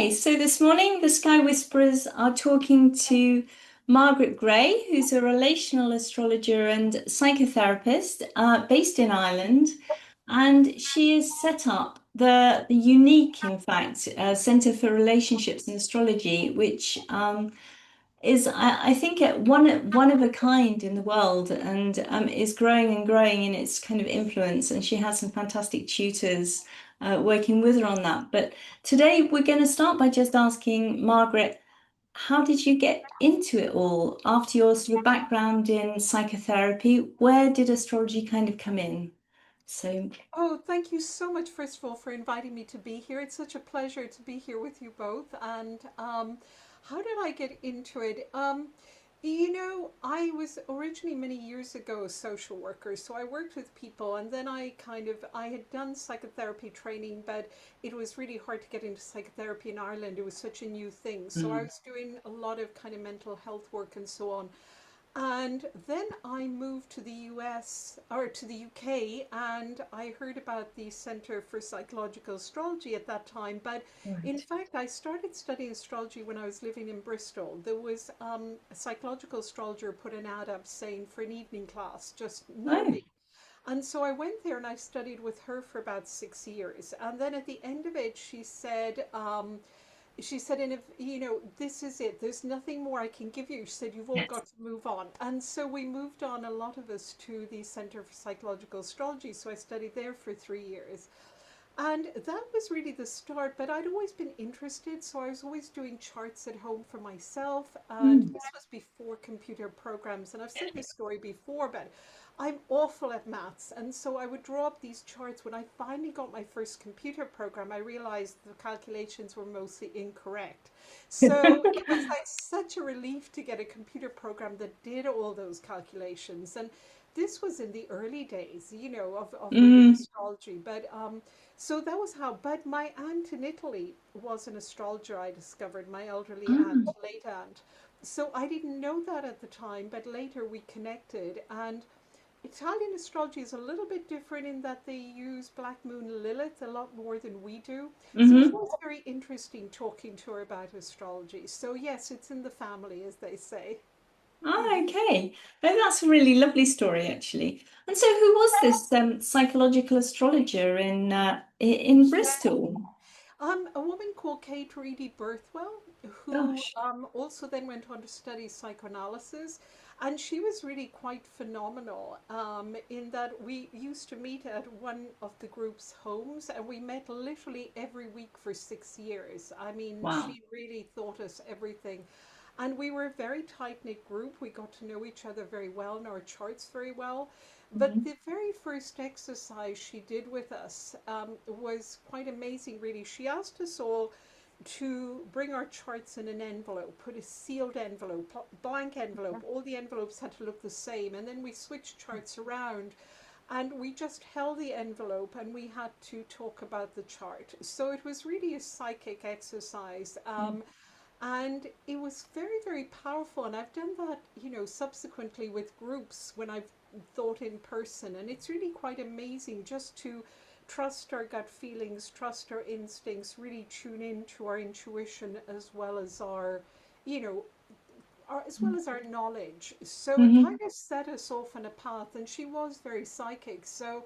Hi, so this morning the Sky Whisperers are talking to Margaret Gray, who's a relational astrologer and psychotherapist based in Ireland. And she has set up the unique, in fact, Centre for Relationships and Astrology, which is, I think, one of a kind in the world and is growing and growing in its kind of influence. And she has some fantastic tutors working with her on that. But today we're going to start by just asking Margaret, how did you get into it all after your sort of background in psychotherapy? Where did astrology kind of come in? So, Oh, thank you so much, first of all, for inviting me to be here. It's such a pleasure to be here with you both. And how did I get into it? I was originally many years ago a social worker, so I worked with people, and then I had done psychotherapy training, but it was really hard to get into psychotherapy in Ireland. It was such a new thing. So I mm, was doing a lot of kind of mental health work and so on. And then I moved to the US or to the UK, and I heard about the Center for Psychological Astrology at that time. But in right. fact, I started studying astrology when I was living in Bristol. There was a psychological astrologer put an ad up saying for an evening class just near Oh, me. And so I went there and I studied with her for about 6 years. And then at the end of it, she said, and if this is it, there's nothing more I can give you. She said, you've all yes. got to move on. And so we moved on, a lot of us, to the Center for Psychological Astrology. So I studied there for 3 years. And that was really the start, but I'd always been interested, so I was always doing charts at home for myself. And Mm, this was before computer programs. And I've said this story before, but I'm awful at maths. And so I would draw up these charts. When I finally got my first computer program, I realized the calculations were mostly incorrect. So it was like such a relief to get a computer program that did all those calculations. And this was in the early days, of reading mm, astrology. But so that was how. But my aunt in Italy was an astrologer, I discovered, my elderly aunt, ah, late aunt. So I didn't know that at the time, but later we connected. And Italian astrology is a little bit different in that they use Black Moon Lilith a lot more than we do. So it was mhm. always very interesting talking to her about astrology. So, yes, it's in the family, as they say. Ah, okay. Oh, that's a really lovely story, actually. And so, who was this psychological astrologer in Bristol? A woman called Kate Reedy Birthwell, who Gosh. also then went on to study psychoanalysis. And she was really quite phenomenal in that we used to meet at one of the group's homes, and we met literally every week for 6 years. I mean, Wow. she really taught us everything. And we were a very tight knit group. We got to know each other very well and our charts very well. But Mhm. the very first exercise she did with us was quite amazing, really. She asked us all to bring our charts in an envelope, put a sealed envelope, blank envelope. All the envelopes had to look the same. And then we switched charts around and we just held the envelope and we had to talk about the chart. So it was really a psychic exercise. Yeah. And it was very, very powerful. And I've done that, subsequently with groups when I've thought in person. And it's really quite amazing just to trust our gut feelings, trust our instincts, really tune in to our intuition as well as you know, as well as our knowledge. So it kind Mhm. of set us off on a path. And she was very psychic. So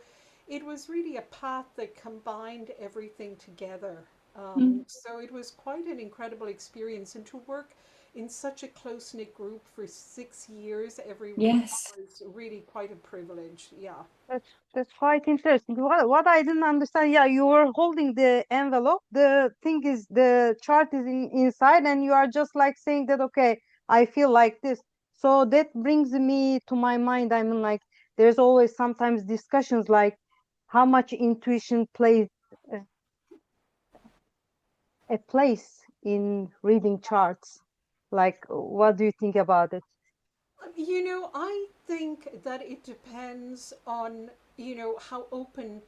it was really a path that combined everything together. Mhm. So it was quite an incredible experience, and to work in such a close knit group for 6 years every week Yes. was really quite a privilege. Yeah. That's quite interesting. What I didn't understand, yeah, you were holding the envelope. The thing is, the chart is inside, and you are just like saying that, okay, I feel like this. So that brings me to my mind. I mean, like, there's always sometimes discussions like how much intuition plays uh, a place in reading charts. Like, what do you think about it? I think that it depends on, how open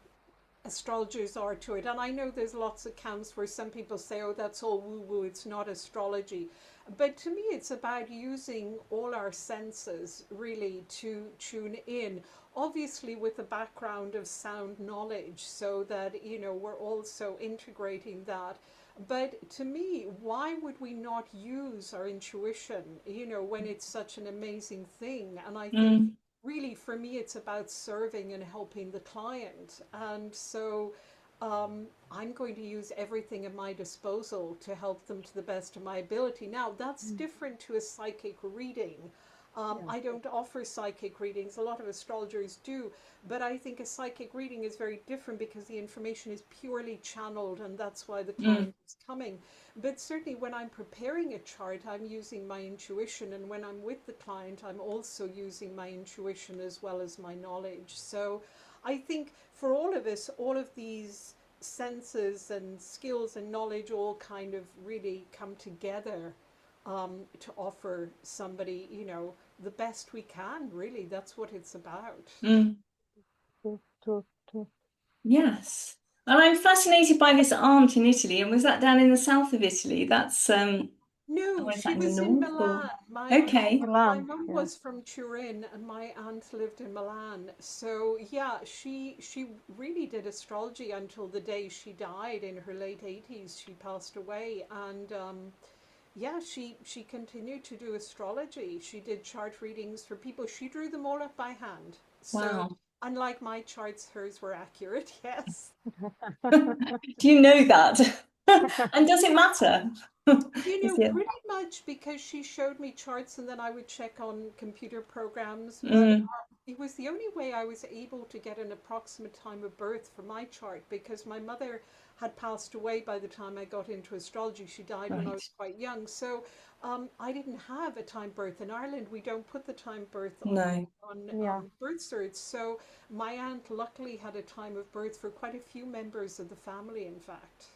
astrologers are to it. And I know there's lots of camps where some people say, oh, that's all woo woo, it's not astrology. But to me, it's about using all our senses really to tune in, obviously with a background of sound knowledge, so that, we're also integrating that. But to me, why would we not use our intuition, when it's such an amazing thing? And I think Mm, really for me, it's about serving and helping the client. And so I'm going to use everything at my disposal to help them to the best of my ability. Now, that's Mm. different to a psychic reading. Yeah. I don't offer psychic readings. A lot of astrologers do, but I think a psychic reading is very different because the information is purely channeled, and that's why the mm, client is coming. But certainly, when I'm preparing a chart, I'm using my intuition, and when I'm with the client, I'm also using my intuition as well as my knowledge. So I think for all of us, all of these senses and skills and knowledge all kind of really come together to offer somebody, the best we can, really. That's what it's about. mm. True, true, true. Yes. And I'm fascinated by this aunt in Italy. And was that down in the south of Italy? That's No, or is she that in the was in north or Milan. okay. My Milan, mum yeah. was from Turin and my aunt lived in Milan. So yeah, she really did astrology until the day she died in her late 80s. She passed away, and yeah, she continued to do astrology. She did chart readings for people. She drew them all up by hand. So Wow. unlike my charts, hers were accurate. Yes. Do you know that? And does it matter? Is it? Pretty much because she showed me charts and then I would check on computer programs. But Mm, it was the only way I was able to get an approximate time of birth for my chart because my mother had passed away by the time I got into astrology. She died when I right. was quite young. So I didn't have a time birth. In Ireland, we don't put the time birth No. on Yeah. birth certs. So my aunt luckily had a time of birth for quite a few members of the family, in fact.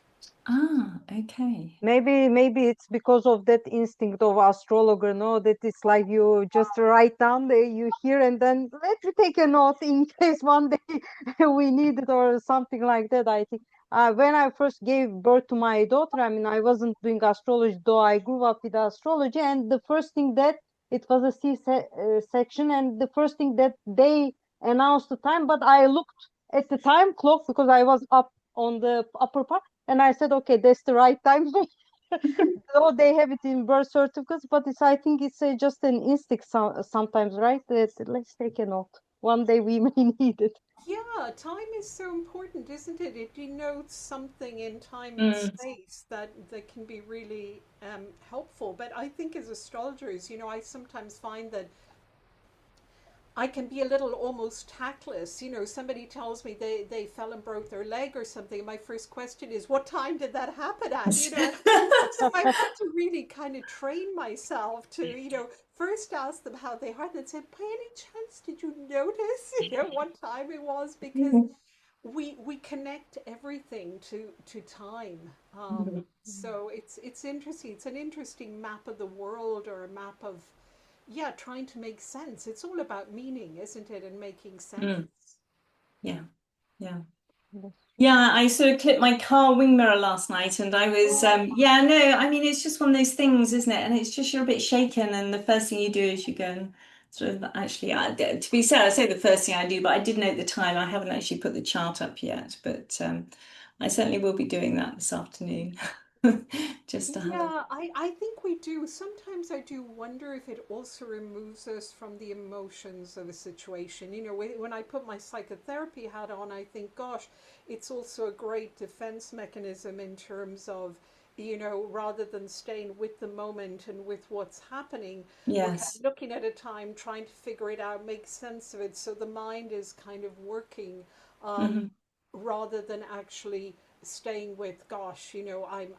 Ah, okay. Maybe it's because of that instinct of astrologer, no? That it's like you just write down the you hear and then let me take a note in case one day we need it or something like that. I think when I first gave birth to my daughter, I mean, I wasn't doing astrology, though I grew up with astrology, and the first thing that it was a section, and the first thing that they announced the time, but I looked at the time clock because I was up on the upper part and I said, okay, that's the right time. Though they have it in birth certificates, but it's I think it's just an instinct sometimes, right? Let's take a note. One day we may need it. Yeah, time is so important, isn't it? It denotes something in time and Mm, space that can be really helpful. But I think as astrologers, I sometimes find that I can be a little almost tactless. Somebody tells me they fell and broke their leg or something. And my first question is, what time did that happen at? yes. So I've had to really kind of train myself to, first ask them how they are and then say, by any chance, did you notice, what time it was? Because we connect everything to time. So it's interesting. It's an interesting map of the world or a map of yeah, trying to make sense. It's all about meaning, isn't it? And making sense. Mm, yeah. Yeah. That's true. Yeah, I sort of clipped my car wing mirror last night and I was Oh, yeah, no, I mean it's just one of those things, isn't it? And it's just you're a bit shaken and the first thing you do is you go and sort of actually to be fair, I say the first thing I do, but I did note the time. I haven't actually put the chart up yet, but I certainly will be doing that this afternoon. Just to have a yeah, I think we do. Sometimes I do wonder if it also removes us from the emotions of a situation. When I put my psychotherapy hat on, I think, gosh, it's also a great defense mechanism in terms of, rather than staying with the moment and with what's happening, we're kind yes. of looking at a time, trying to figure it out, make sense of it. So the mind is kind of working um, Hmm. rather than actually staying with gosh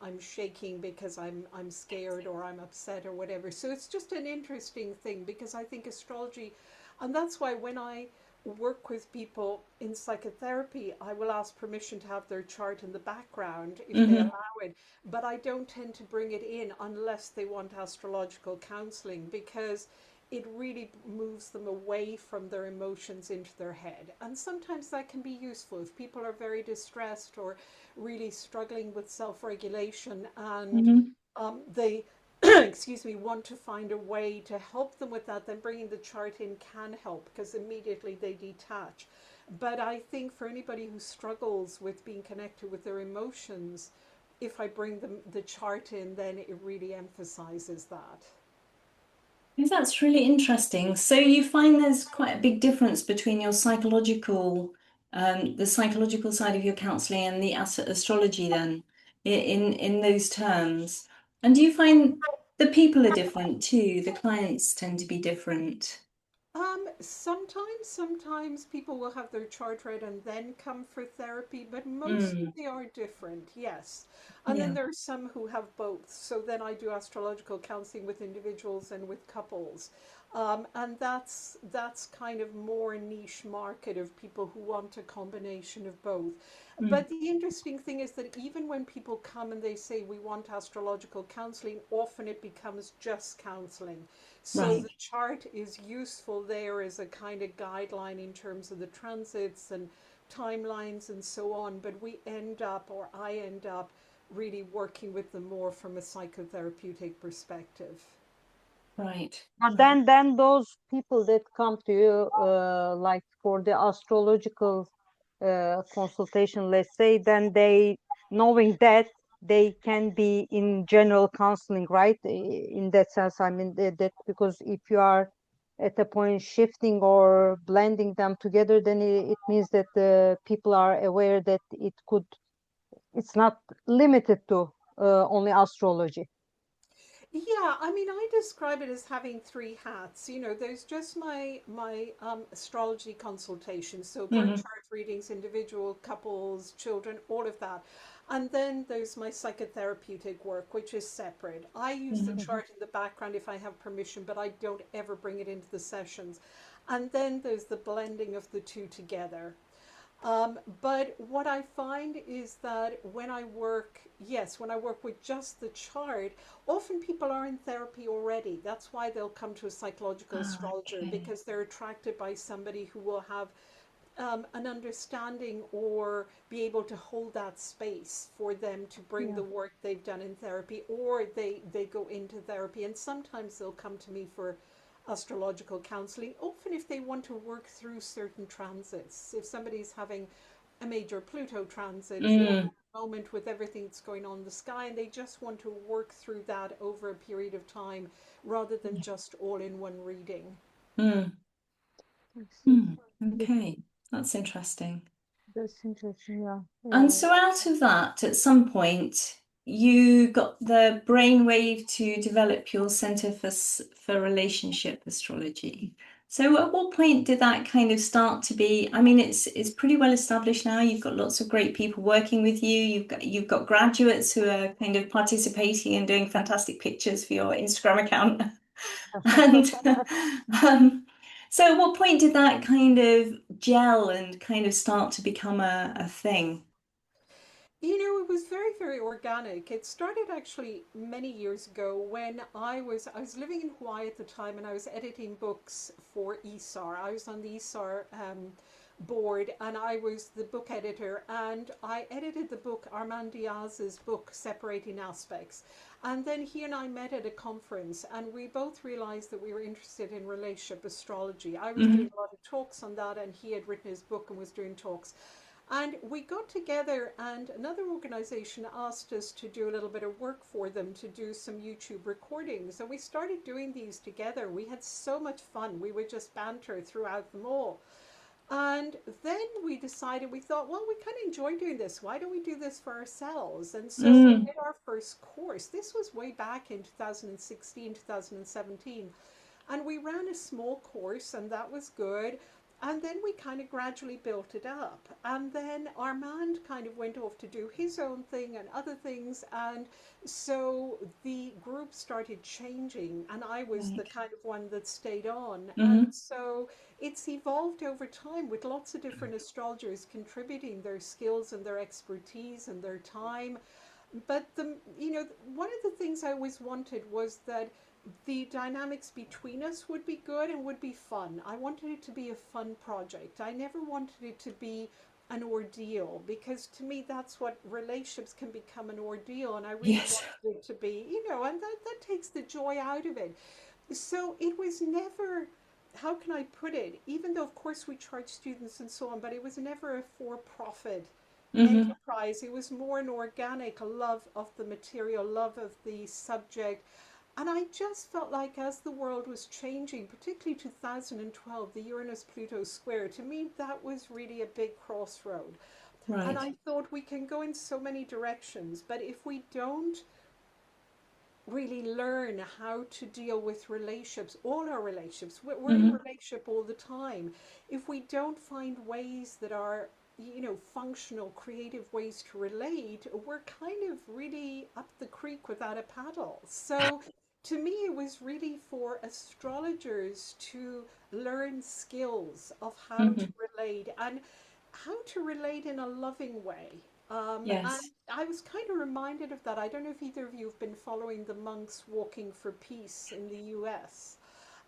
I'm shaking because I'm scared or I'm upset or whatever. So it's just an interesting thing because I think astrology, and that's why when I work with people in psychotherapy I will ask permission to have their chart in the background if they Hmm. allow it, but I don't tend to bring it in unless they want astrological counseling because it really moves them away from their emotions into their head. And sometimes that can be useful if people are very distressed or really struggling with self regulation, and Hmm. they, excuse me, want to find a way to help them with that, then bringing the chart in can help because immediately they detach. But I think for anybody who struggles with being connected with their emotions, if I bring the chart in, then it really emphasizes that. Yeah, that's really interesting. So you find there's quite a big difference between your psychological, the psychological side of your counseling and the astrology then, in those terms. And do you find the people are different too? The clients tend to be different. Sometimes people will have their chart read and then come for therapy, but mostly Mm, they are different, yes. And then yeah. there are some who have both. So then I do astrological counseling with individuals and with couples. And that's kind of more niche market of people who want a combination of both. Mm, But the interesting thing is that even when people come and they say we want astrological counseling, often it becomes just counseling. So the right. chart is useful there as a kind of guideline in terms of the transits and timelines and so on. But we end up, or I end up, really working with them more from a psychotherapeutic perspective. Right. But Right. then those people that come to you, like for the astrological consultation, let's say, then they, knowing that they can be in general counseling, right? In that sense, I mean that because if you are at a point shifting or blending them together, then it means that the people are aware that it's not limited to only astrology. Yeah, I mean, I describe it as having three hats. You know, there's just my astrology consultations, so birth Hmm. chart readings, individual, couples, children, all of that. And then there's my psychotherapeutic work, which is separate. I use the Hmm. chart in the background if I have permission, but I don't ever bring it into the sessions. And then there's the blending of the two together. But what I find is that when I work, yes, when I work with just the chart, often people are in therapy already. That's why they'll come to a psychological astrologer Okay. because they're attracted by somebody who will have an understanding or be able to hold that space for them to bring Yeah. the work they've done in therapy, or they go into therapy. And sometimes they'll come to me for astrological counseling, often if they want to work through certain transits. If somebody's having a major Pluto transit or Mm, a moment with everything that's going on in the sky, and they just want to work through that over a period of time rather than yeah. just all in one reading. Mm, I see. mm. Okay. That's interesting. That's interesting. Yeah. And so out of that, at some point, you got the brainwave to develop your Center for Relationship Astrology. So at what point did that kind of start to be? I mean, it's pretty well established now. You've got lots of great people working with you. You've got graduates who are kind of participating and doing fantastic pictures for your Instagram account. And um, so at what point did that kind of gel and kind of start to become a thing? You know, it was very, very organic. It started actually many years ago when I was living in Hawaii at the time, and I was editing books for ESAR. I was on the ESAR board, and I was the book editor, and I edited the book Armand Diaz's book Separating Aspects. And then he and I met at a conference, and we both realized that we were interested in relationship astrology. I was doing Mhm. a lot of talks on that, and he had written his book and was doing talks. And we got together, and another organization asked us to do a little bit of work for them to do some YouTube recordings. And we started doing these together. We had so much fun. We would just banter throughout them all. And then we decided, we thought, well, we kind of enjoy doing this. Why don't we do this for ourselves? And so we Mm, did our first course. This was way back in 2016, 2017. And we ran a small course, and that was good. And then we kind of gradually built it up. And then Armand kind of went off to do his own thing and other things. And so the group started changing, and I was the right. kind of one that stayed on. And Hmm. so it's evolved over time with lots of different astrologers contributing their skills and their expertise and their time. But one of the things I always wanted was that the dynamics between us would be good and would be fun. I wanted it to be a fun project. I never wanted it to be an ordeal, because to me that's what relationships can become, an ordeal, and I really Yes. wanted it to be, and that takes the joy out of it. So it was never, how can I put it, even though of course we charge students and so on, but it was never a for-profit Hmm. enterprise. It was more an organic, a love of the material, love of the subject. And I just felt like as the world was changing, particularly 2012, the Uranus Pluto square, to me that was really a big crossroad. And Right. I thought we can go in so many directions, but if we don't really learn how to deal with relationships, all our relationships, we're in Hmm. relationship all the time. If we don't find ways that are, functional, creative ways to relate, we're kind of really up the creek without a paddle. So to me, it was really for astrologers to learn skills of how to Hmm. relate, and how to relate in a loving way. And Yes. I was kind of reminded of that. I don't know if either of you have been following the monks walking for peace in the US.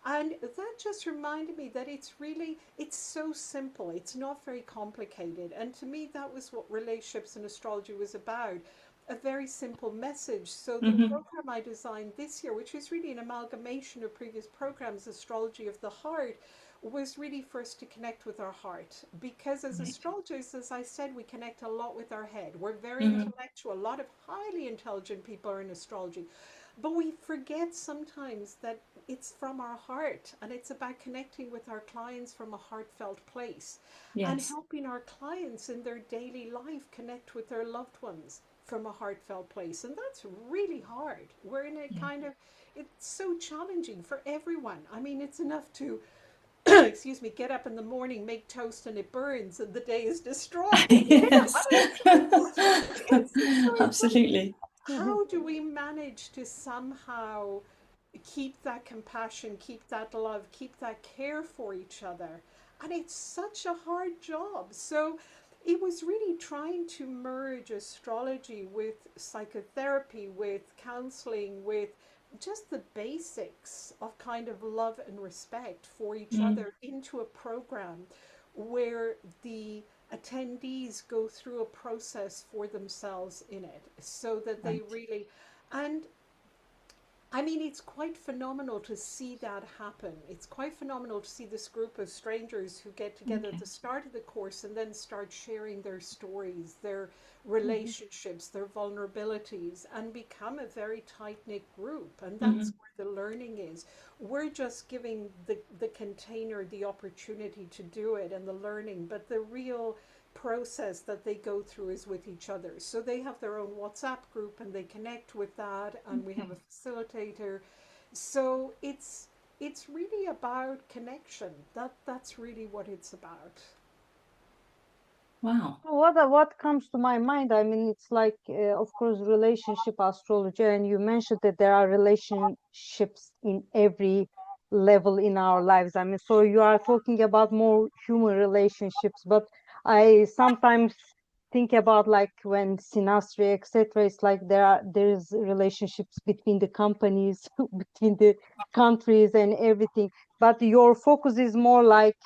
And that just reminded me that it's so simple. It's not very complicated. And to me, that was what relationships and astrology was about. A very simple message. So the Hmm. program I designed this year, which was really an amalgamation of previous programs, Astrology of the Heart, was really for us to connect with our heart. Because as Right. astrologers, as I said, we connect a lot with our head. We're very Hmm. intellectual. A lot of highly intelligent people are in astrology. But we forget sometimes that it's from our heart, and it's about connecting with our clients from a heartfelt place, and Yes. helping our clients in their daily life connect with their loved ones from a heartfelt place. And that's really hard. We're in a Yeah. kind of, it's so challenging for everyone. I mean, it's enough to excuse me, get up in the morning, make toast, and it burns, and the day is destroyed. I Yes. mean, so it's like, Absolutely. how do we manage to somehow keep that compassion, keep that love, keep that care for each other? And it's such a hard job. So it was really trying to merge astrology with psychotherapy, with counseling, with just the basics of kind of love and respect for each Mm. other into a program where the attendees go through a process for themselves in it, so that they Right. really, and I mean, it's quite phenomenal to see that happen. It's quite phenomenal to see this group of strangers who get together at Okay. the start of the course and then start sharing their stories, their Mhm. relationships, their vulnerabilities, and become a very tight knit group. And that's Hmm. where the learning is. We're just giving the container the opportunity to do it and the learning, but the real process that they go through is with each other. So they have their own WhatsApp group and they connect with that, and we have Okay. a facilitator. So it's really about connection. That's really what it's about. Wow. What comes to my mind? I mean, it's like, of course, relationship astrology, and you mentioned that there are relationships in every level in our lives. I mean, so you are talking about more human relationships, but I sometimes think about like when synastry, etc. It's like there is relationships between the companies, between the countries, and everything. But your focus is more like,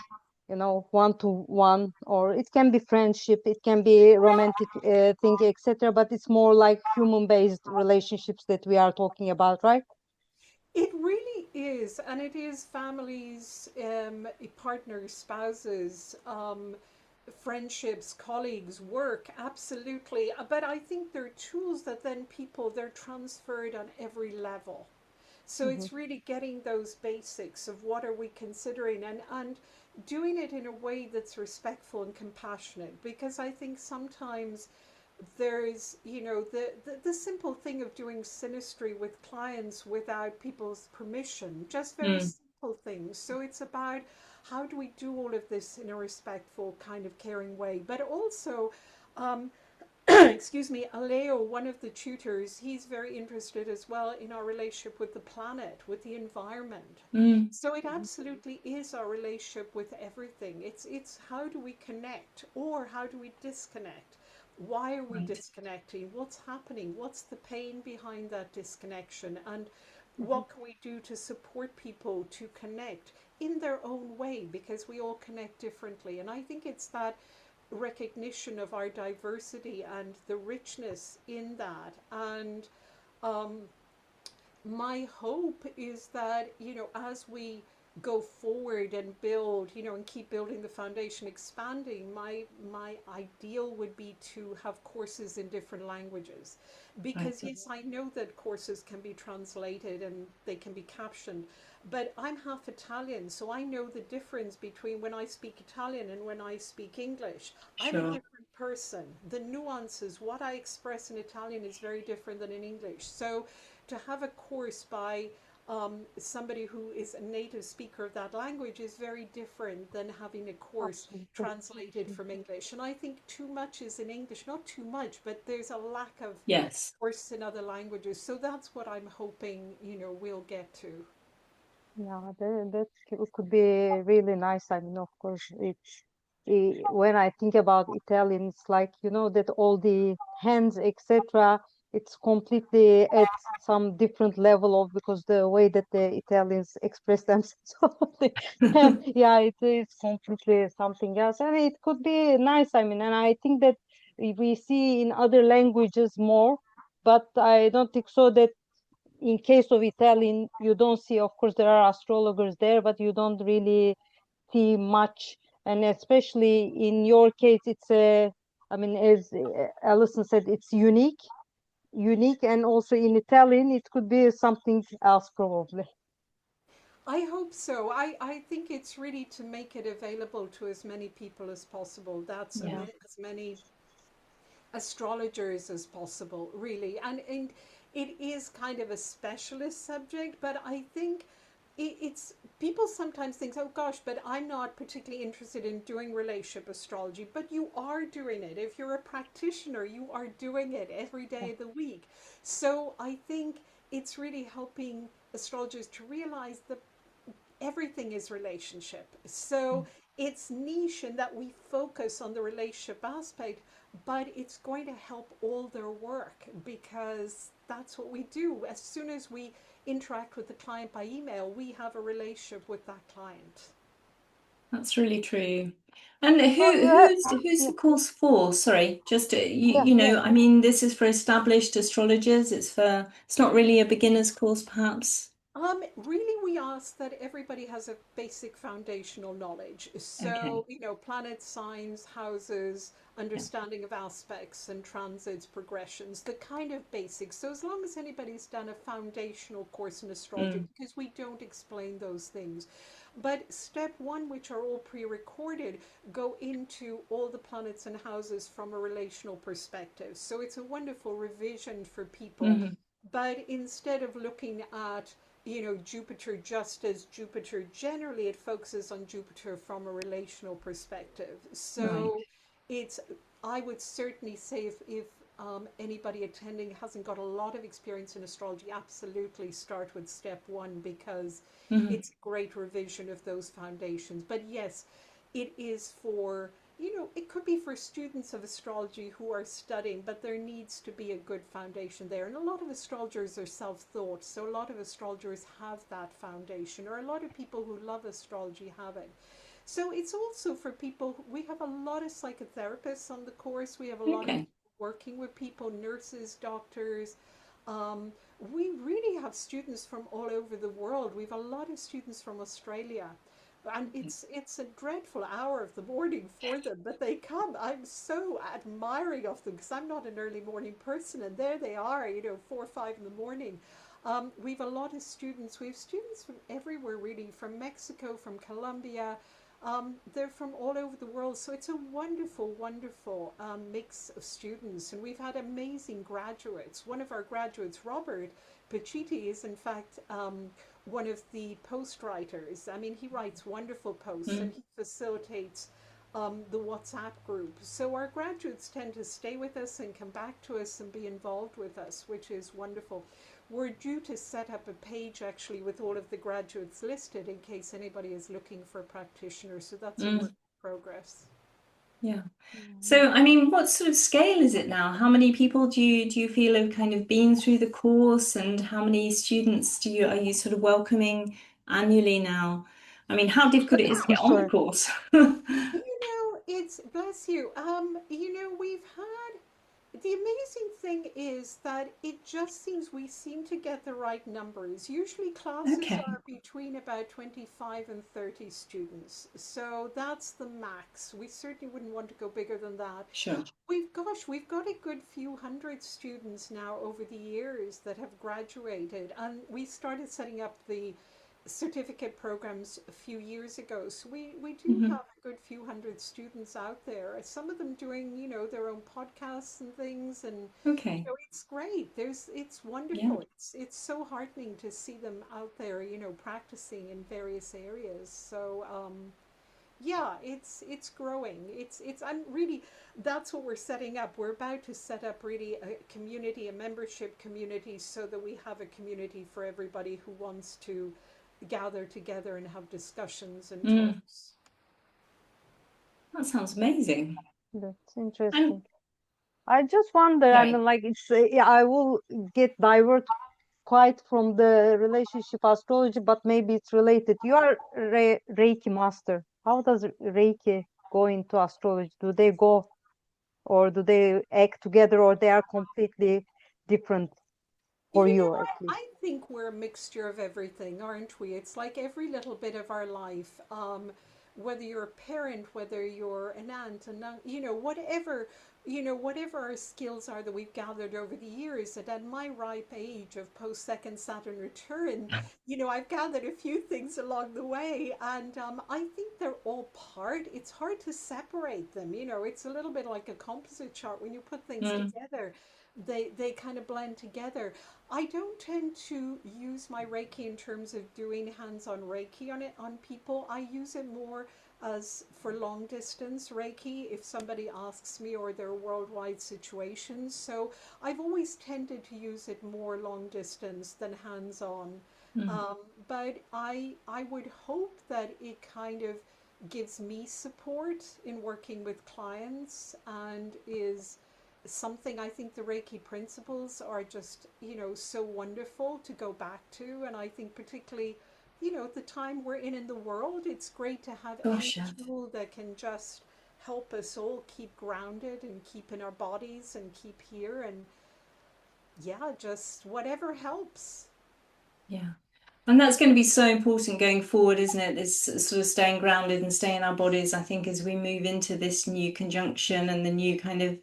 one to one, or it can be friendship, it can be romantic thing, etc., but it's more like human based relationships that we are talking about, right? It really is, and it is families, partners, spouses, friendships, colleagues, work, absolutely. But I think they're tools that then they're transferred on every level. So Hmm. it's really getting those basics of what are we considering, and doing it in a way that's respectful and compassionate, because I think sometimes there's, the simple thing of doing synastry with clients without people's permission, just very Mm. simple things. So it's about how do we do all of this in a respectful, kind of caring way, but also, um, excuse me, Aleo, one of the tutors, he's very interested as well in our relationship with the planet, with the environment. Mm. So it absolutely is our relationship with everything. It's how do we connect, or how do we disconnect? Why are we Right. disconnecting? What's happening? What's the pain behind that disconnection? And Mhm. what can we do to support people to connect in their own way, because we all connect differently. And I think it's that recognition of our diversity and the richness in that. And um, my hope is that, as we go forward and build, and keep building the foundation, expanding, my ideal would be to have courses in different languages. Right. Because yes, I know that courses can be translated and they can be captioned, but I'm half Italian, so I know the difference between when I speak Italian and when I speak English. I'm a Sure. different person. The nuances, what I express in Italian is very different than in English. So to have a course by somebody who is a native speaker of that language is very different than having a course Absolutely. translated from English. And I think too much is in English, not too much, but there's a lack of Yes. course in other languages. So that's what I'm hoping, we'll get to. Yeah, could be really nice. I mean, of course, when I think about Italian, it's like, that all the hands, etc., it's completely at some different level of, because the way that the Italians express themselves. Yeah, it is completely something else. And it could be nice. I mean, and I think that we see in other languages more, but I don't think so that in case of Italian, you don't see, of course, there are astrologers there, but you don't really see much. And especially in your case, it's I mean, as Alison said, it's unique. And also in Italian, it could be something else probably. I hope so. I think it's really to make it available to as many people as possible. That's Yeah. as many astrologers as possible, really. And it is kind of a specialist subject, but I think it's people sometimes think, oh gosh, but I'm not particularly interested in doing relationship astrology. But you are doing it. If you're a practitioner, you are doing it every day of the week. So I think it's really helping astrologers to realize that everything is relationship. So it's niche in that we focus on the relationship aspect, but it's going to help all their work because that's what we do. As soon as we interact with the client by email, we have a relationship with that client. That's really true. And So who you have, who's yeah, the course for? Sorry, just yeah, yeah. I mean, this is for established astrologers. It's not really a beginner's course, perhaps. Really, we ask that everybody has a basic foundational knowledge. Okay. So, planet signs, houses, Yeah. understanding of aspects and transits, progressions, the kind of basics. So, as long as anybody's done a foundational course in astrology, Mm. because we don't explain those things. But step one, which are all pre recorded, go into all the planets and houses from a relational perspective. So, it's a wonderful revision for people. Hmm. But instead of looking at Jupiter just as Jupiter, generally it focuses on Jupiter from a relational perspective. Right. So it's, I would certainly say if anybody attending hasn't got a lot of experience in astrology, absolutely start with step one because Hmm. it's a great revision of those foundations. But yes, it is for, it could be for students of astrology who are studying, but there needs to be a good foundation there. And a lot of astrologers are self taught, so a lot of astrologers have that foundation, or a lot of people who love astrology have it. So it's also for people, we have a lot of psychotherapists on the course, we have a lot of Okay. people working with people, nurses, doctors. Um, we really have students from all over the world. We have a lot of students from Australia, and it's a dreadful hour of the morning for them, but they come. I'm so admiring of them because I'm not an early morning person, and there they are, 4 or 5 in the morning. We've a lot of students. We have students from everywhere, really, from Mexico, from Colombia. They're from all over the world, so it's a wonderful, wonderful mix of students, and we've had amazing graduates. One of our graduates, Robert Pacitti, is in fact one of the post writers. I mean, he writes wonderful posts and Mm. he facilitates the WhatsApp group. So our graduates tend to stay with us and come back to us and be involved with us, which is wonderful. We're due to set up a page actually with all of the graduates listed in case anybody is looking for a practitioner. So that's a work Mm. in progress. Yeah. Mhm. So, I mean, what sort of scale is it now? How many people do you feel have kind of been through the course, and how many students are you sort of welcoming annually now? I mean, how difficult it is to get on the Sorry. course. It's bless you. We've had the amazing thing is that it just seems we seem to get the right numbers. Usually classes Okay, are between about 25 and 30 students. So that's the max. We certainly wouldn't want to go bigger than that. sure. We've got a good few hundred students now over the years that have graduated, and we started setting up the certificate programs a few years ago. So we do Hmm. have a good few hundred students out there. Some of them doing, their own podcasts and things, and Okay. it's great. It's Yeah. wonderful. It's so heartening to see them out there, practicing in various areas. So yeah, it's growing. It's I'm really that's what we're setting up. We're about to set up really a community, a membership community, so that we have a community for everybody who wants to gather together and have discussions and Mm, talks. that sounds amazing. That's And interesting. I just wonder, I sorry. mean, like, yeah, I will get divert quite from the relationship astrology, but maybe it's related. You are Reiki master. How does Reiki go into astrology? Do they go, or do they act together, or they are completely different for you, at least? I think we're a mixture of everything, aren't we? It's like every little bit of our life. Whether you're a parent, whether you're an aunt, whatever our skills are that we've gathered over the years. And at my ripe age of post second Saturn return, I've gathered a few things along the way, and I think they're all part. It's hard to separate them. It's a little bit like a composite chart. When you put things Mm, together, they kind of blend together. I don't tend to use my Reiki in terms of doing hands-on Reiki on people. I use it more as for long distance Reiki if somebody asks me, or there are worldwide situations. So I've always tended to use it more long distance than hands-on. mm. Um, but I would hope that it kind of gives me support in working with clients, and is something. I think the Reiki principles are just, so wonderful to go back to. And I think particularly, at the time we're in the world, it's great to have any Gosh, yeah. tool that can just help us all keep grounded and keep in our bodies and keep here. And yeah, just whatever helps. Yeah. And that's going to be so important going forward, isn't it? This sort of staying grounded and staying in our bodies, I think, as we move into this new conjunction and the new kind of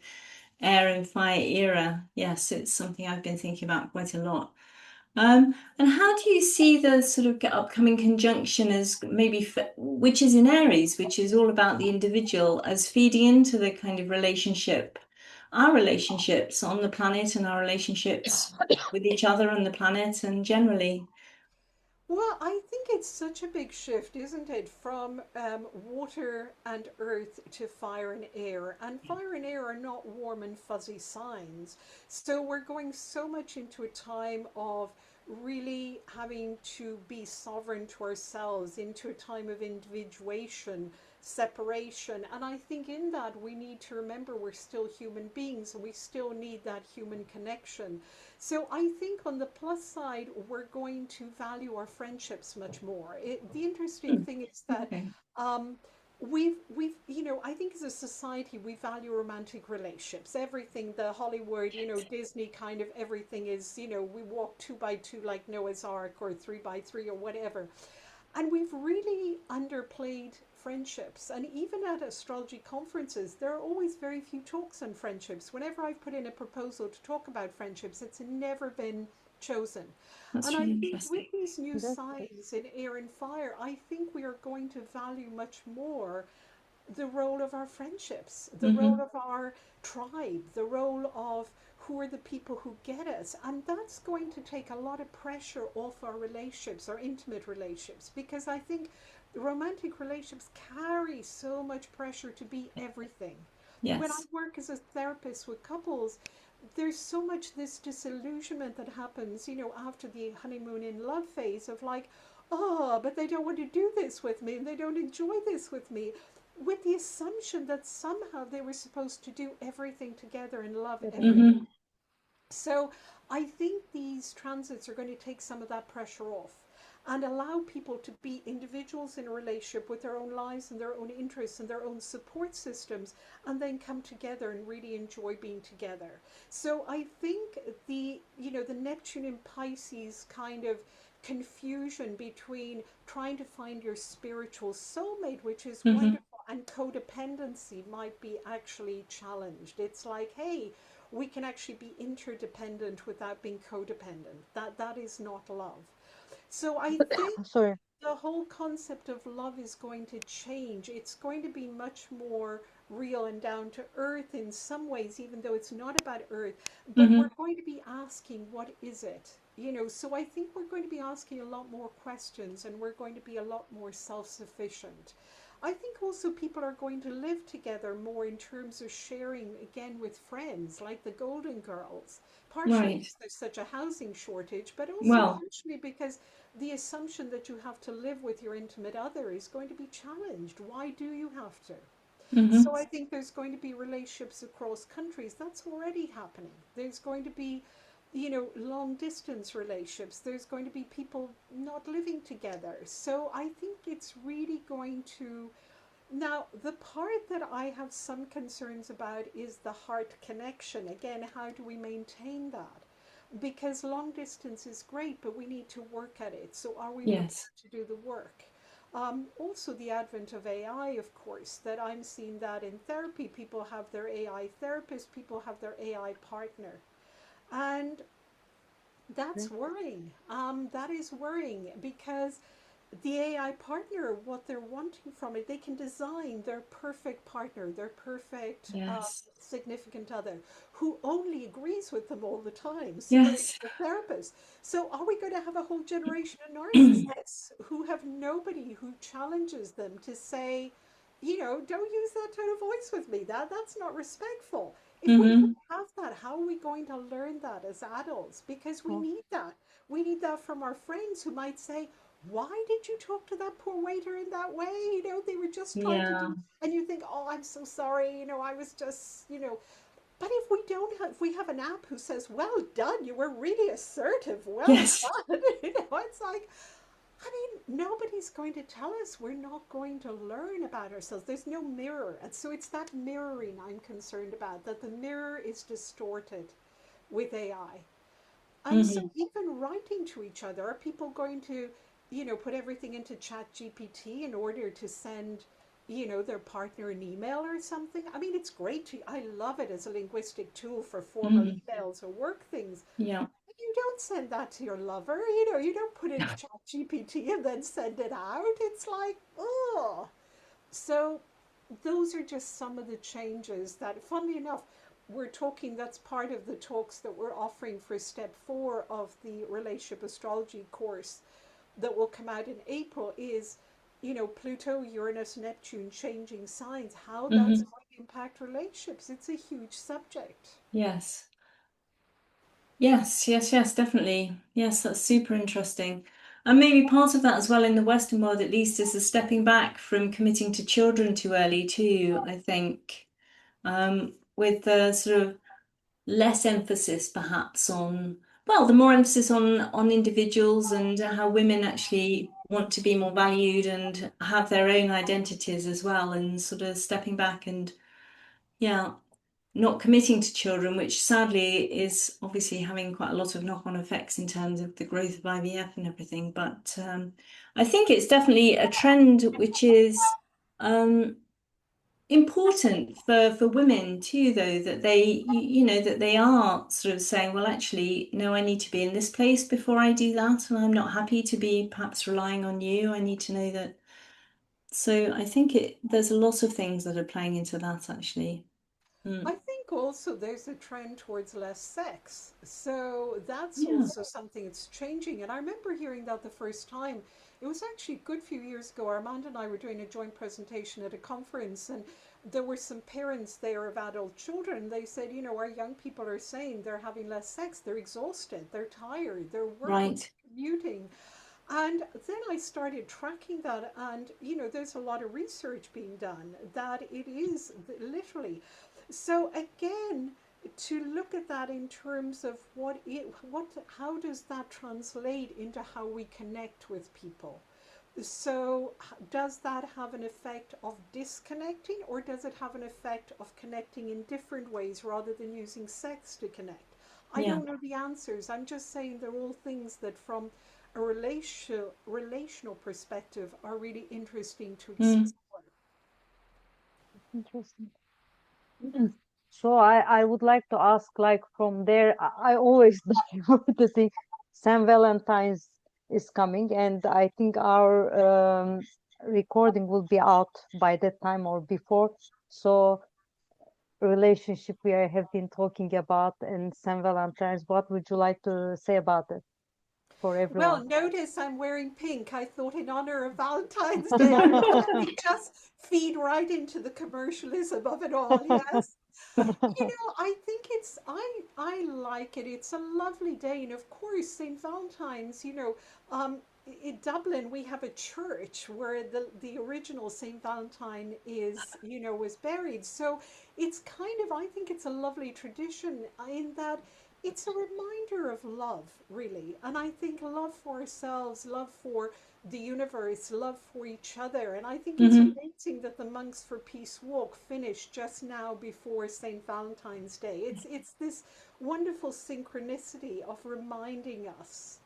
air and fire era. Yes, it's something I've been thinking about quite a lot. And how do you see the sort of upcoming conjunction as maybe, which is in Aries, which is all about the individual, as feeding into the kind of relationship, our relationships on the planet and our relationships with each other and the planet and generally. Well, I think it's such a big shift, isn't it? From water and earth to fire and air. And fire and air are not warm and fuzzy signs. So we're going so much into a time of really having to be sovereign to ourselves, into a time of individuation, separation. And I think in that we need to remember we're still human beings and we still need that human connection. So I think on the plus side, we're going to value our friendships much more. The interesting Hmm, thing is that okay. um, I think as a society, we value romantic relationships. Everything, the Hollywood, Disney kind of everything is, we walk two by two like Noah's Ark, or three by three, or whatever. And we've really underplayed friendships. And even at astrology conferences, there are always very few talks on friendships. Whenever I've put in a proposal to talk about friendships, it's never been chosen. And That's I really think with interesting. these new That's signs in air and fire, I think we are going to value much more the role of our friendships, the role Hmm. of our tribe, the role of who are the people who get us. And that's going to take a lot of pressure off our relationships, our intimate relationships, because I think romantic relationships carry so much pressure to be everything. When I Yes. work as a therapist with couples, there's so much this disillusionment that happens, after the honeymoon in love phase of like, oh, but they don't want to do this with me and they don't enjoy this with me. with the assumption that somehow they were supposed to do everything together and love everything. Hmm. So I think these transits are going to take some of that pressure off and allow people to be individuals in a relationship with their own lives and their own interests and their own support systems, and then come together and really enjoy being together. So I think the Neptune in Pisces kind of confusion between trying to find your spiritual soulmate, which is Hmm. wonderful, and codependency might be actually challenged. It's like, hey, we can actually be interdependent without being codependent. That is not love. So I think Sorry. the whole concept of love is going to change. It's going to be much more real and down to earth in some ways, even though it's not about earth. But we're Hmm. going to be asking, what is it? So I think we're going to be asking a lot more questions, and we're going to be a lot more self sufficient. I think also people are going to live together more in terms of sharing again with friends, like the Golden Girls, partially Right. because there's such a housing shortage, but also Well, partially because the assumption that you have to live with your intimate other is going to be challenged. Why do you have to? So hmm. I think there's going to be relationships across countries. That's already happening. There's going to be, long distance relationships. There's going to be people not living together. So I think it's really going to. Now, the part that I have some concerns about is the heart connection. Again, how do we maintain that? Because long distance is great, but we need to work at it. So, are we Yes. prepared to do the work? Also, the advent of AI, of course, that I'm seeing that in therapy. People have their AI therapist, people have their AI partner. And that's worrying. That is worrying because the AI partner, what they're wanting from it, they can design their perfect partner, their perfect Yes. significant other who only agrees with them all the time, similar to Yes. the therapist. So, are we going to have a whole generation of narcissists who have nobody who challenges them to say, don't use that tone of voice with me? That's not respectful. If we don't Hmm. have that, how are we going to learn that as adults? Because we Oh, need that. We need that from our friends who might say, why did you talk to that poor waiter in that way? They were just trying to Yeah. do, and you think, oh, I'm so sorry, I was just. But if we don't have, if we have an app who says, well done, you were really assertive, well Yes. done, it's like, I mean, nobody's going to tell us. We're not going to learn about ourselves. There's no mirror. And so it's that mirroring I'm concerned about, that the mirror is distorted with AI. And so Hmm. even writing to each other, are people going to, put everything into Chat GPT in order to send, their partner an email or something? I mean, it's great I love it as a linguistic tool for formal Hmm. emails or work things. Yeah. But you don't send that to your lover, you don't put it into Chat GPT and then send it out. It's like, oh. So those are just some of the changes that, funnily enough, we're talking, that's part of the talks that we're offering for step 4 of the Relationship Astrology course that will come out in April is, Pluto, Uranus, Neptune changing signs, how that's Hmm. going to impact relationships. It's a huge subject. Yes. Yes, yes, yes, definitely. Yes, that's super interesting. And maybe part of that as well in the Western world, at least, is the stepping back from committing to children too early too, I think. With the sort of less emphasis perhaps on, well, the more emphasis on individuals and how women actually want to be more valued and have their own identities as well, and sort of stepping back and, yeah, not committing to children, which sadly is obviously having quite a lot of knock-on effects in terms of the growth of IVF and everything. But I think it's definitely a trend which is um, important for women too, though, that they that they are sort of saying, well, actually, no, I need to be in this place before I do that, and I'm not happy to be perhaps relying on you. I need to know that. So I think there's a lot of things that are playing into that actually. I Mm. think also there's a trend towards less sex. So that's Yeah. also something that's changing. And I remember hearing that the first time. It was actually a good few years ago. Armand and I were doing a joint presentation at a conference, and there were some parents there of adult children. They said, our young people are saying they're having less sex, they're exhausted, they're tired, they're working, Right. commuting. And then I started tracking that, and there's a lot of research being done that it is literally. So again, to look at that in terms of how does that translate into how we connect with people? So, does that have an effect of disconnecting, or does it have an effect of connecting in different ways rather than using sex to connect? I Yeah. don't know the answers. I'm just saying they're all things that, from a relational perspective, are really interesting to Mm. explore. Interesting. So I would like to ask, like from there, I always die to think Saint Valentine's is coming, and I think our recording will be out by that time or before. So relationship have been talking about and Saint Valentine's, what would you like to say about it for Well, everyone? notice I'm wearing pink. I thought in honor of Valentine's Day. Let me just feed right into the commercialism of it all. Yes. I think I like it. It's a lovely day, and of course, St. Valentine's. In Dublin, we have a church where the original St. Valentine was buried. So it's kind of, I think it's a lovely tradition in that it's a reminder of love, really. And I think love for ourselves, love for the universe, love for each other. And I think it's Hmm. amazing that the Monks for Peace walk finished just now before St. Valentine's Day. It's this wonderful synchronicity of reminding us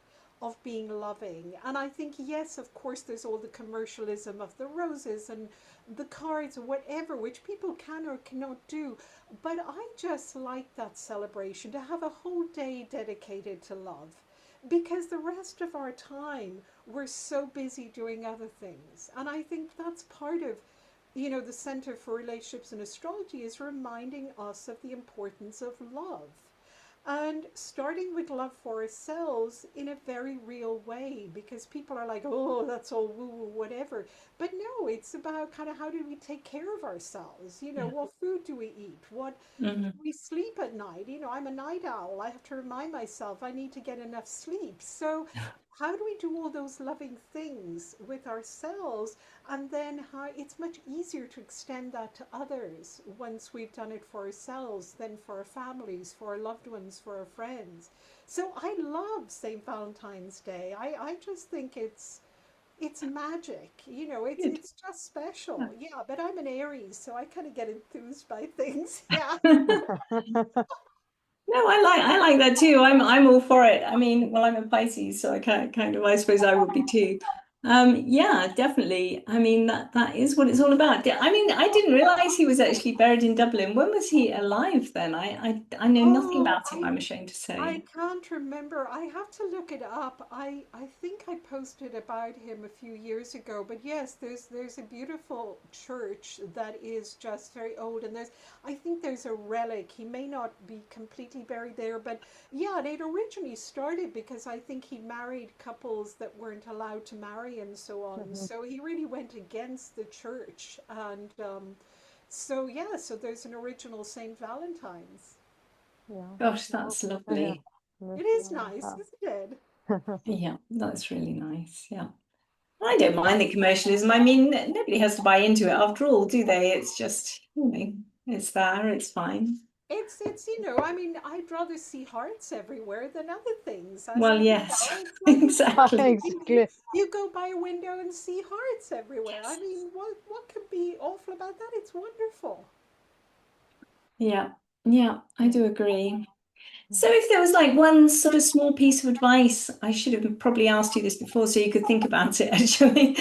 of being loving. And I think, yes, of course, there's all the commercialism of the roses and the cards or whatever, which people can or cannot do. But I just like that celebration to have a whole day dedicated to love, because the rest of our time we're so busy doing other things. And I think that's part of the Center for Relationships and Astrology is reminding us of the importance of love, and starting with love for ourselves in a very real way, because people are like, oh, that's all woo woo, whatever. But no, it's about kind of how do we take care of ourselves? Yeah. What food do we eat? What Hmm. we sleep at night. I'm a night owl. I have to remind myself I need to get enough sleep. So, how do we do all those loving things with ourselves? And then how it's much easier to extend that to others once we've done it for ourselves than for our families, for our loved ones, for our friends. So I love St. Valentine's Day. I just think it's magic. Good. It's just special. Yeah, but I'm an Aries, so I kind of get enthused by things. Yeah. No, I like that too. I'm all for it. I mean, well, I'm a Pisces, so I kind of I suppose I would be too. Yeah, definitely. I mean that is what it's all about. I mean, I didn't realize he was actually buried in Dublin. When was he alive then? I know nothing Oh, about him, I'm ashamed to I say. can't remember. I have to look it up. I think I posted about him a few years ago. But yes, there's a beautiful church that is just very old, and I think there's a relic. He may not be completely buried there, but yeah, and it originally started because I think he married couples that weren't allowed to marry and so on. Mhm. So he really went against the church, and so yeah, so there's an original Saint Valentine's. Yeah. Gosh, Well, that's yeah. lovely. It Yes, is yeah. nice, isn't it? Yeah, that's really nice. Yeah. I don't mind the commercialism. I mean, nobody has to buy into it after all, do they? It's just, it's there, it's fine. It's I mean, I'd rather see hearts everywhere than other things. I Well, mean, yes, it's like it's exactly. magic. Exactly. You go by a window and see hearts everywhere. I Yes. mean, what could be awful about that? It's wonderful. Yeah, yeah, I Yeah. do agree. So if there was like one sort of small piece of advice, I should have probably asked you this before so you could think about it actually.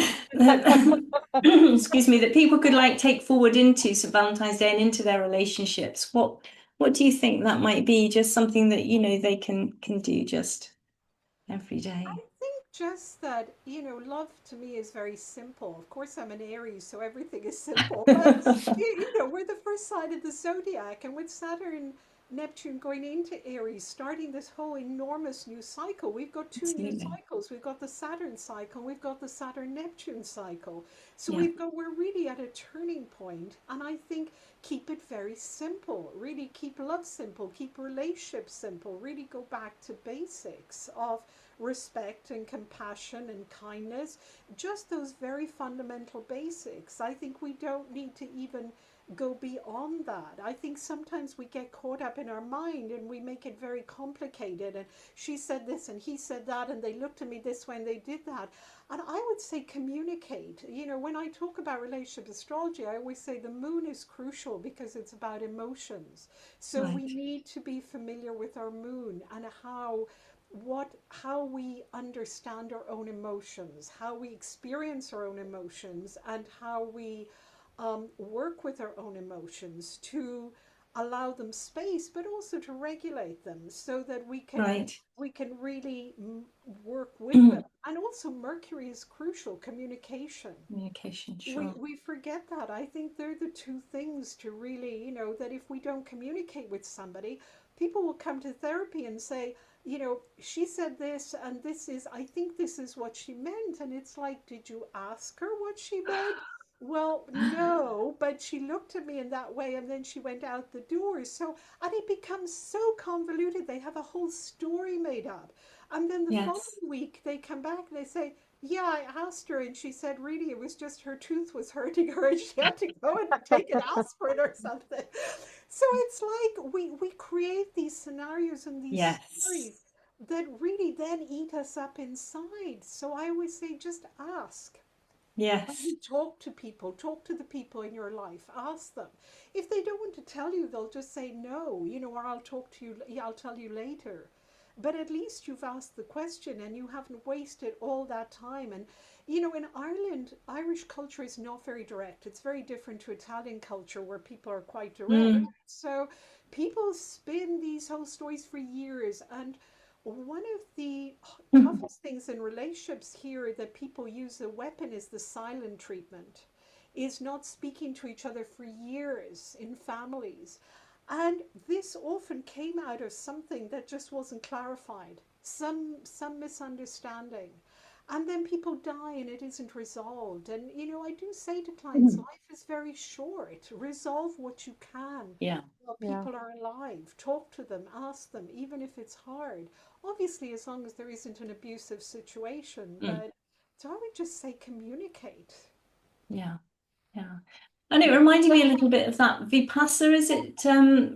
Excuse me, that people could like take forward into St. Valentine's Day and into their relationships. What do you think that might be? Just something that, they can do just every I day. think just that, love to me is very simple. Of course, I'm an Aries, so everything is simple. But we're the first sign of the zodiac, and with Saturn Neptune going into Aries, starting this whole enormous new cycle. We've got two new Absolutely. cycles. We've got the Saturn cycle, we've got the Saturn Neptune cycle. So Yeah. we're really at a turning point, and I think keep it very simple. Really keep love simple, keep relationships simple. Really go back to basics of respect and compassion and kindness. Just those very fundamental basics. I think we don't need to even go beyond that. I think sometimes we get caught up in our mind and we make it very complicated. And she said this and he said that, and they looked at me this way and they did that. And I would say communicate. You know, when I talk about relationship astrology, I always say the moon is crucial because it's about emotions. So we Right. need to be familiar with our moon and how we understand our own emotions, how we experience our own emotions, and how we work with our own emotions to allow them space, but also to regulate them so that Right. we can really work with them. And also, Mercury is crucial. Communication. Communication, We sure. we forget that. I think they're the two things to really, that if we don't communicate with somebody, people will come to therapy and say, she said this and I think this is what she meant. And it's like, did you ask her what she meant? Well, no, but she looked at me in that way and then she went out the door. So, and it becomes so convoluted. They have a whole story made up. And then the Yes. following week they come back and they say, yeah, I asked her, and she said really it was just her tooth was hurting her, and she had to go and take an aspirin or something. So it's like we create these scenarios and these Yes. stories that really then eat us up inside. So I always say just ask. When Yes. you talk to the people in your life, ask them. If they don't want to tell you, they'll just say no, or I'll talk to you, yeah, I'll tell you later. But at least you've asked the question and you haven't wasted all that time. And, in Ireland, Irish culture is not very direct. It's very different to Italian culture where people are quite direct. Mm. So people spin these whole stories for years. And one of the toughest things in relationships here that people use a weapon is the silent treatment, is not speaking to each other for years in families. And this often came out of something that just wasn't clarified, some misunderstanding. And then people die and it isn't resolved. And I do say to clients, life is very short. Resolve what you can Yeah. while Yeah. people are alive. Talk to them, ask them, even if it's hard. Obviously, as long as there isn't an abusive situation, Mm. but so I would just say communicate. Yeah. Yeah. And it reminded me a little bit of that Vipassana, is it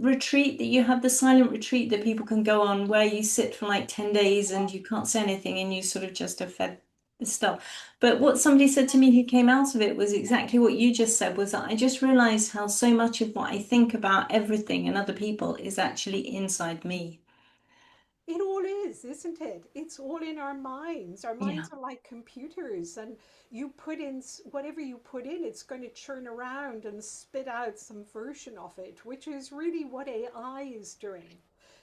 retreat that you have, the silent retreat that people can go on where you sit for like 10 days and you can't say anything and you sort of just are fed the stuff. But what somebody said to me who came out of it was exactly what you just said, was that I just realized how so much of what I think about everything and other people is actually inside me. It all is, isn't it? It's all in our minds. Our Yeah. minds are like computers, and you put in whatever you put in, it's going to churn around and spit out some version of it, which is really what AI is doing.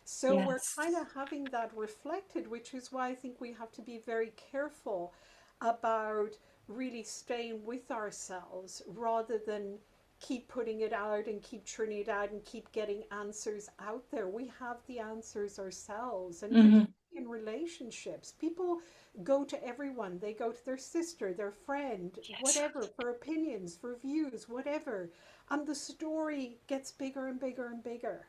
So we're Yes. kind of having that reflected, which is why I think we have to be very careful about really staying with ourselves rather than keep putting it out and keep churning it out and keep getting answers out there. We have the answers ourselves, and particularly Hmm. in relationships, people go to everyone. They go to their sister, their friend, Yes. whatever, for opinions, for views, whatever. And the story gets bigger and bigger and bigger.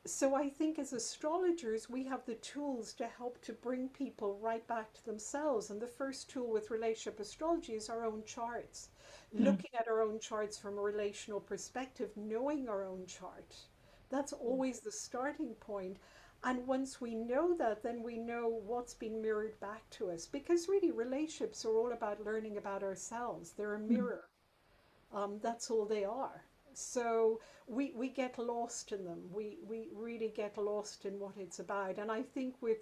So I think as astrologers, we have the tools to help to bring people right back to themselves. And the first tool with relationship astrology is our own charts. Mm. Looking at our own charts from a relational perspective, knowing our own chart. That's always the starting point. And once we know that, then we know what's being mirrored back to us. Because really, relationships are all about learning about ourselves. They're a Mm. mirror. That's all they are. So we get lost in them. We really get lost in what it's about. And I think with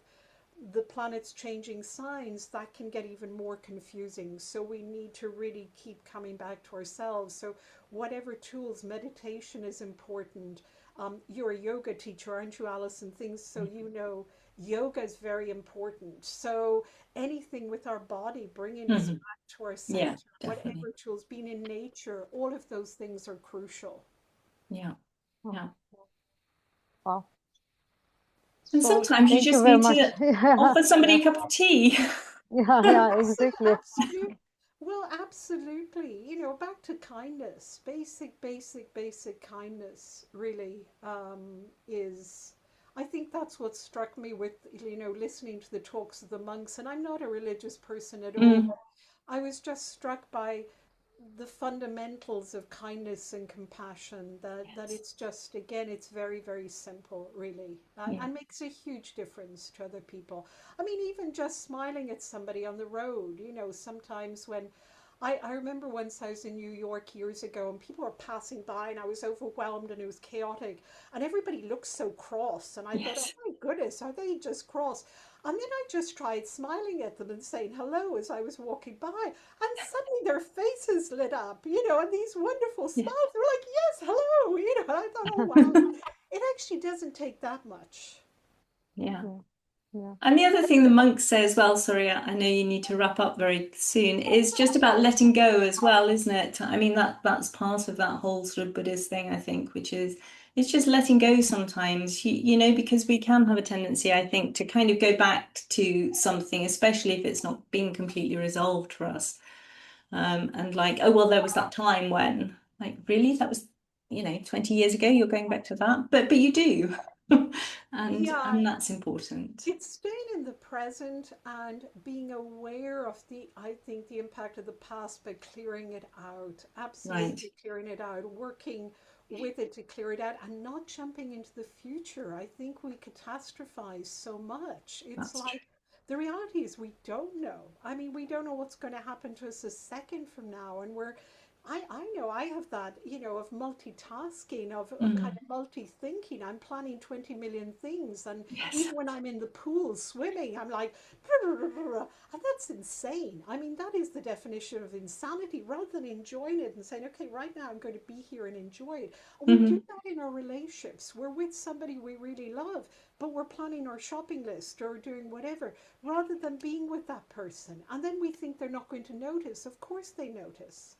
the planet's changing signs, that can get even more confusing. So we need to really keep coming back to ourselves. So whatever tools, meditation is important. You're a yoga teacher, aren't you, Alison? Things so yoga is very important. So anything with our body, bringing us Mhm. back to our Yeah, center, definitely. whatever tools, being in nature, all of those things are crucial. Yeah. Mm. Yeah. Wow. And So sometimes you thank you just very need much. to Yeah, offer somebody yeah, a cup of tea. yeah, yeah, exactly. Absolutely. Well, absolutely. You know, back to kindness. Basic kindness really is. I think that's what struck me with, you know, listening to the talks of the monks. And I'm not a religious person at all, Mm, but I was just struck by the fundamentals of kindness and compassion, that yes. it's just, again, it's very simple, really, Yeah. and makes a huge difference to other people. I mean, even just smiling at somebody on the road, you know, sometimes when I remember once I was in New York years ago and people were passing by and I was overwhelmed and it was chaotic and everybody looked so cross and I thought, oh Yes. my goodness, are they just cross? And then I just tried smiling at them and saying hello as I was walking by, and suddenly their faces lit up, you know, and these wonderful Yeah. smiles. They were like, yes, hello, you know. And I thought, oh wow, it actually doesn't take that much. Yeah. Yeah, yeah, And the other thing the monks say as well, sorry, I know you need to wrap up very soon, is just about letting go as well, isn't it? I mean, that's part of that whole sort of Buddhist thing, I think, which is it's just letting go sometimes, you know, because we can have a tendency, I think, to kind of go back to something, especially if it's not been completely resolved for us. And like, oh, well, there was that time when, like, really, that was, 20 years ago, you're going back to that, but you do. Yeah, And that's important. it's staying in the present and being aware of I think, the impact of the past by clearing it out, Right. absolutely clearing it out, working with it to clear it out and not jumping into the future. I think we catastrophize so much. It's That's true. like the reality is we don't know. I mean, we don't know what's going to happen to us a second from now. And I know I have that, you know, of multitasking, of kind Mm, of multi-thinking. I'm planning 20 million things. And yes. even when I'm in the pool swimming, I'm like, and that's insane. I mean, that is the definition of insanity rather than enjoying it and saying, okay, right now I'm going to be here and enjoy it. We do Hmm. that in our relationships. We're with somebody we really love, but we're planning our shopping list or doing whatever rather than being with that person. And then we think they're not going to notice. Of course they notice.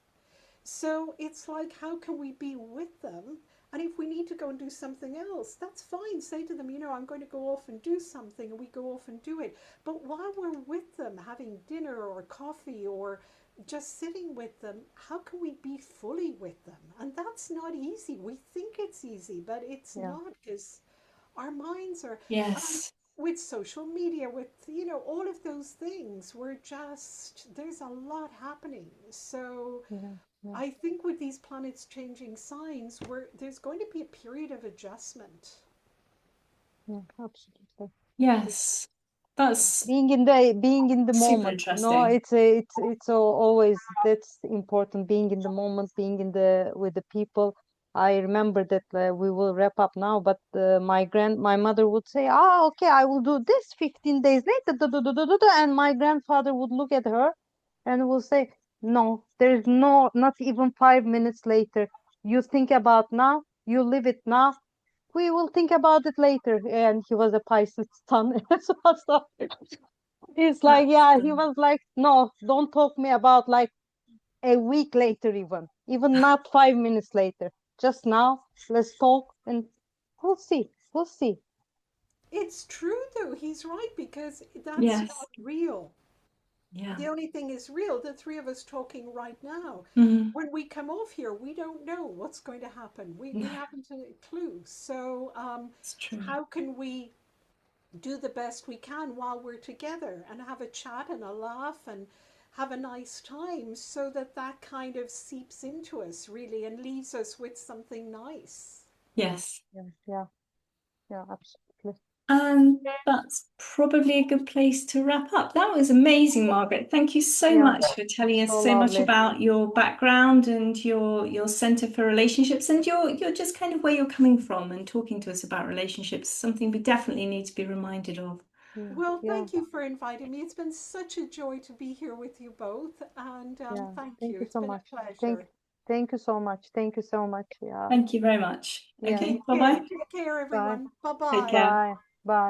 So it's like, how can we be with them? And if we need to go and do something else, that's fine. Say to them, you know, I'm going to go off and do something, and we go off and do it. But while we're with them, having dinner or coffee or just sitting with them, how can we be fully with them? And that's not easy. We think it's easy, but it's yeah, not, because our minds are, um, Yes. with social media, with, you know, all of those things, we're just, there's a lot happening. So yeah, yeah, I think with these planets changing signs, there's going to be a period of adjustment. yeah, absolutely. Yes. Yeah. That's Being in the super moment, no, interesting. always that's important. Being in the moment, being in the with the people. I remember that we will wrap up now, but my mother would say, "Ah, okay, I will do this 15 days later," and my grandfather would look at her and will say, "No, there is not even 5 minutes later. You think about now, you live it now. We will think about it later." And he was a Pisces sun. So it's like, That's yeah, he was like, no, don't talk me about like a week later, even not 5 minutes later. Just now, let's talk and we'll see. We'll see. It's true, though. He's right, because that's yes. not real. Yeah. The only thing is real, the three of us talking right now. Hmm. When we come off here, we don't know what's going to happen. We No, haven't a clue. So, it's true. how can we do the best we can while we're together and have a chat and a laugh and have a nice time, so that that kind of seeps into us, really, and leaves us with something nice. Yeah, Yes. yeah, yeah, yeah, absolutely. And that's probably a good place to wrap up. That was amazing, Margaret. Thank you so Yeah, much for telling us so so much lovely. about your background and your Center for Relationships and your just kind of where you're coming from and talking to us about relationships, something we definitely need to be reminded of. Yeah, Well, yeah, thank you for inviting me. It's been such a joy to be here with you both, and yeah. thank Thank you. you It's so been much. a Thank, pleasure. thank you so much. Thank you so much. Yeah, Thank you very much. yeah. Okay, Okay, bye-bye. take care, Bye, everyone. Bye Take bye. care. bye, bye.